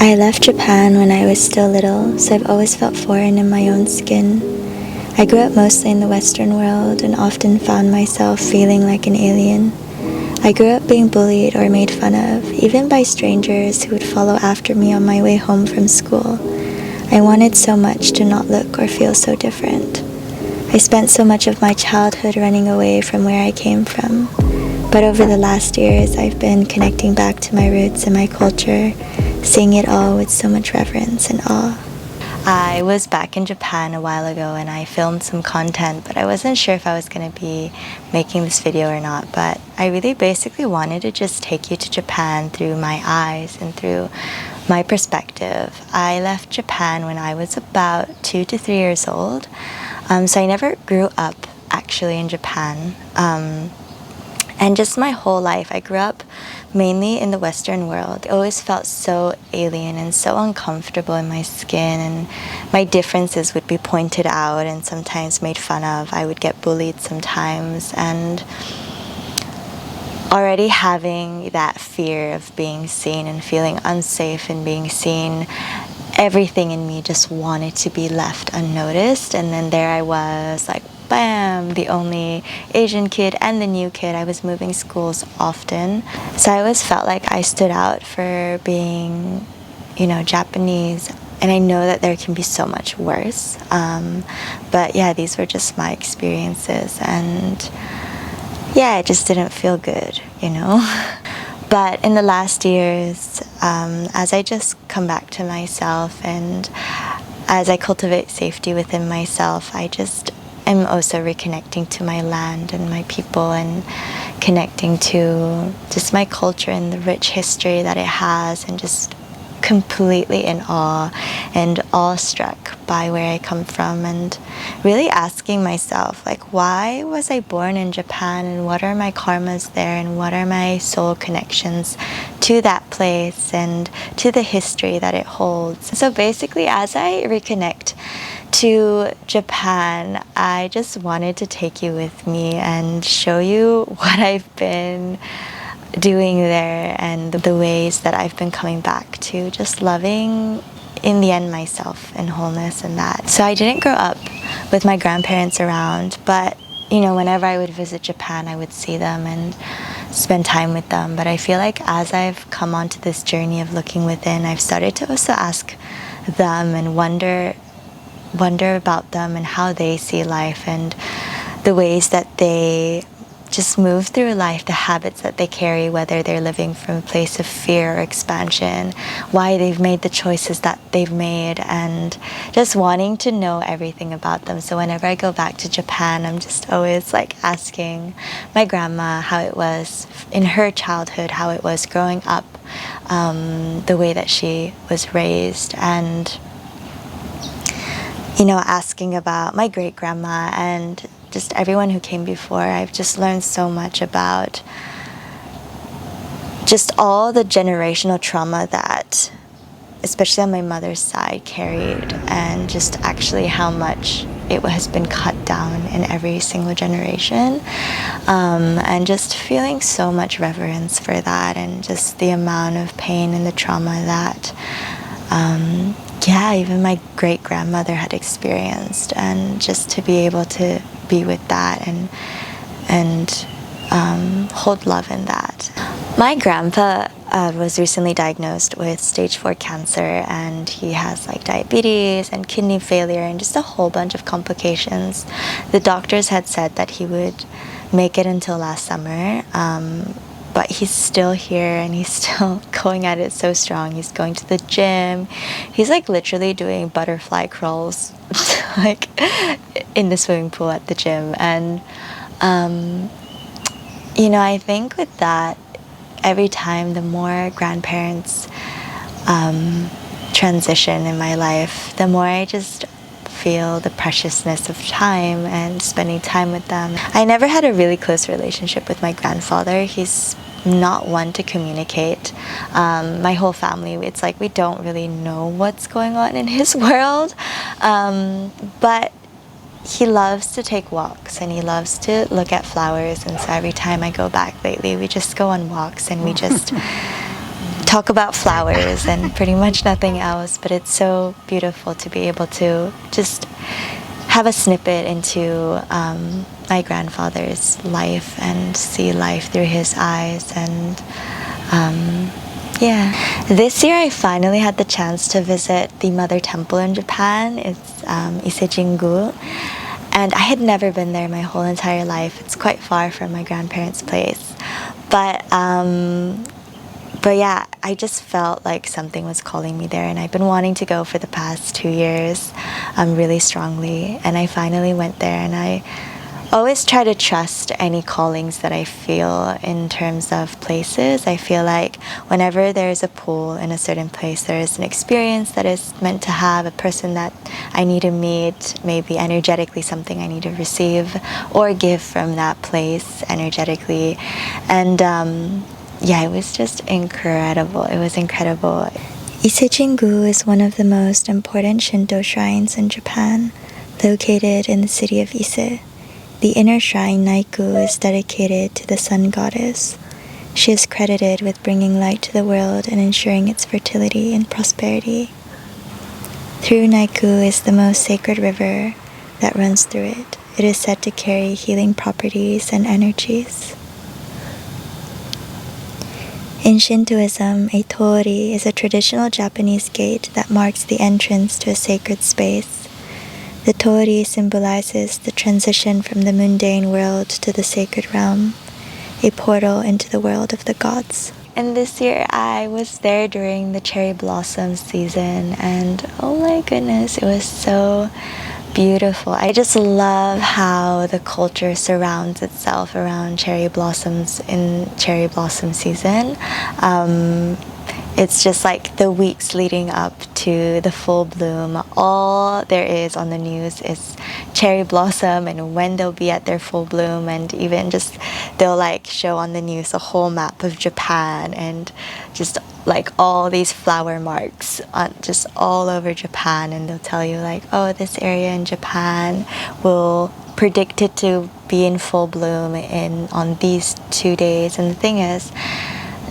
I left Japan when I was still little, so I've always felt foreign in my own skin. I grew up mostly in the Western world and often found myself feeling like an alien. I grew up being bullied or made fun of, even by strangers who would follow after me on my way home from school. I wanted so much to not look or feel so different. I spent so much of my childhood running away from where I came from. But over the last years, I've been connecting back to my roots and my culture, seeing it all with so much reverence and awe. I was back in Japan a while ago and I filmed some content, but I wasn't sure if I was going to be making this video or not. But I really basically wanted to just take you to Japan through my eyes and through my perspective. I left Japan when I was about 2 to 3 years old, so I never grew up actually in Japan. And just my whole life, I grew up mainly in the Western world. I always felt so alien and so uncomfortable in my skin, and my differences would be pointed out and sometimes made fun of. I would get bullied sometimes, and already having that fear of being seen and feeling unsafe and being seen, everything in me just wanted to be left unnoticed. And then there I was, like, bam, the only Asian kid and the new kid. I was moving schools often, so I always felt like I stood out for being, Japanese. And I know that there can be so much worse, but yeah, these were just my experiences, and yeah, it just didn't feel good. But in the last years, as I just come back to myself and as I cultivate safety within myself, I just am also reconnecting to my land and my people, and connecting to just my culture and the rich history that it has, and just completely in awe and awestruck by where I come from, and really asking myself, like, why was I born in Japan, and what are my karmas there, and what are my soul connections to that place and to the history that it holds. So basically, as I reconnect to Japan, I just wanted to take you with me and show you what I've been doing there and the ways that I've been coming back to just loving, in the end, myself and wholeness and that. So I didn't grow up with my grandparents around, but whenever I would visit Japan, I would see them and spend time with them. But I feel like as I've come onto this journey of looking within, I've started to also ask them and wonder about them and how they see life, and the ways that they just move through life, the habits that they carry, whether they're living from a place of fear or expansion, why they've made the choices that they've made, and just wanting to know everything about them. So whenever I go back to Japan, I'm just always like asking my grandma how it was in her childhood, how it was growing up, the way that she was raised, and asking about my great grandma and just everyone who came before. I've just learned so much about just all the generational trauma that, especially on my mother's side, carried, and just actually how much it has been cut down in every single generation, and just feeling so much reverence for that, and just the amount of pain and the trauma that even my great-grandmother had experienced, and just to be able to be with that and hold love in that. My grandpa was recently diagnosed with stage 4 cancer, and he has diabetes and kidney failure and just a whole bunch of complications. The doctors had said that he would make it until last summer, but he's still here and he's still going at it so strong. He's going to the gym. He's literally doing butterfly crawls in the swimming pool at the gym. And I think with that, every time the more grandparents transition in my life, the more I just feel the preciousness of time and spending time with them. I never had a really close relationship with my grandfather. He's not one to communicate. My whole family, it's we don't really know what's going on in his world, but he loves to take walks and he loves to look at flowers. And so every time I go back lately, we just go on walks and we just talk about flowers and pretty much nothing else, but it's so beautiful to be able to just have a snippet into my grandfather's life and see life through his eyes. And yeah, this year I finally had the chance to visit the Mother Temple in Japan. It's Ise-jingu, and I had never been there my whole entire life. It's quite far from my grandparents' place, but yeah, I just felt like something was calling me there, and I've been wanting to go for the past 2 years really strongly, and I finally went there. And I always try to trust any callings that I feel in terms of places. I feel like whenever there's a pull in a certain place, there is an experience that is meant to have, a person that I need to meet, maybe energetically something I need to receive or give from that place energetically. And yeah, it was just incredible. It was incredible. Ise-jingu is one of the most important Shinto shrines in Japan, located in the city of Ise. The inner shrine, Naiku, is dedicated to the sun goddess. She is credited with bringing light to the world and ensuring its fertility and prosperity. Through Naiku is the most sacred river that runs through it. It is said to carry healing properties and energies. In Shintoism, a torii is a traditional Japanese gate that marks the entrance to a sacred space. The torii symbolizes the transition from the mundane world to the sacred realm, a portal into the world of the gods. And this year I was there during the cherry blossom season, and oh my goodness, it was so beautiful. I just love how the culture surrounds itself around cherry blossoms in cherry blossom season. It's just like the weeks leading up to the full bloom. All there is on the news is cherry blossom and when they'll be at their full bloom, and even just they'll like show on the news a whole map of Japan and just like all these flower marks on just all over Japan, and they'll tell you like, oh, this area in Japan will predict it to be in full bloom on these 2 days. And the thing is,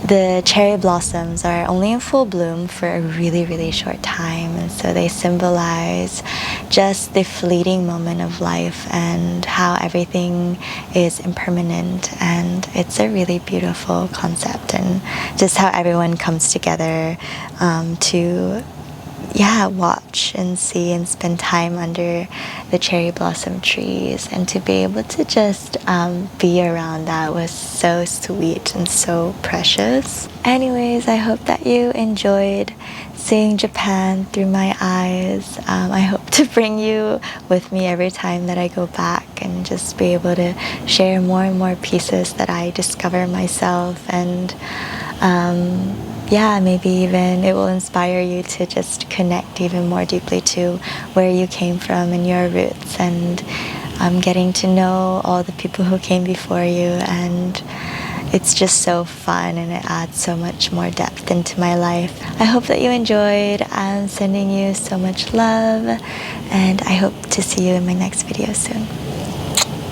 the cherry blossoms are only in full bloom for a really, really short time, and so they symbolize just the fleeting moment of life and how everything is impermanent. And it's a really beautiful concept, and just how everyone comes together to watch and see and spend time under the cherry blossom trees, and to be able to just be around that was so sweet and so precious. Anyways, I hope that you enjoyed seeing Japan through my eyes. I hope to bring you with me every time that I go back, and just be able to share more and more pieces that I discover myself. And maybe even it will inspire you to just connect even more deeply to where you came from and your roots, and getting to know all the people who came before you. And it's just so fun, and it adds so much more depth into my life. I hope that you enjoyed. I'm sending you so much love, and I hope to see you in my next video soon.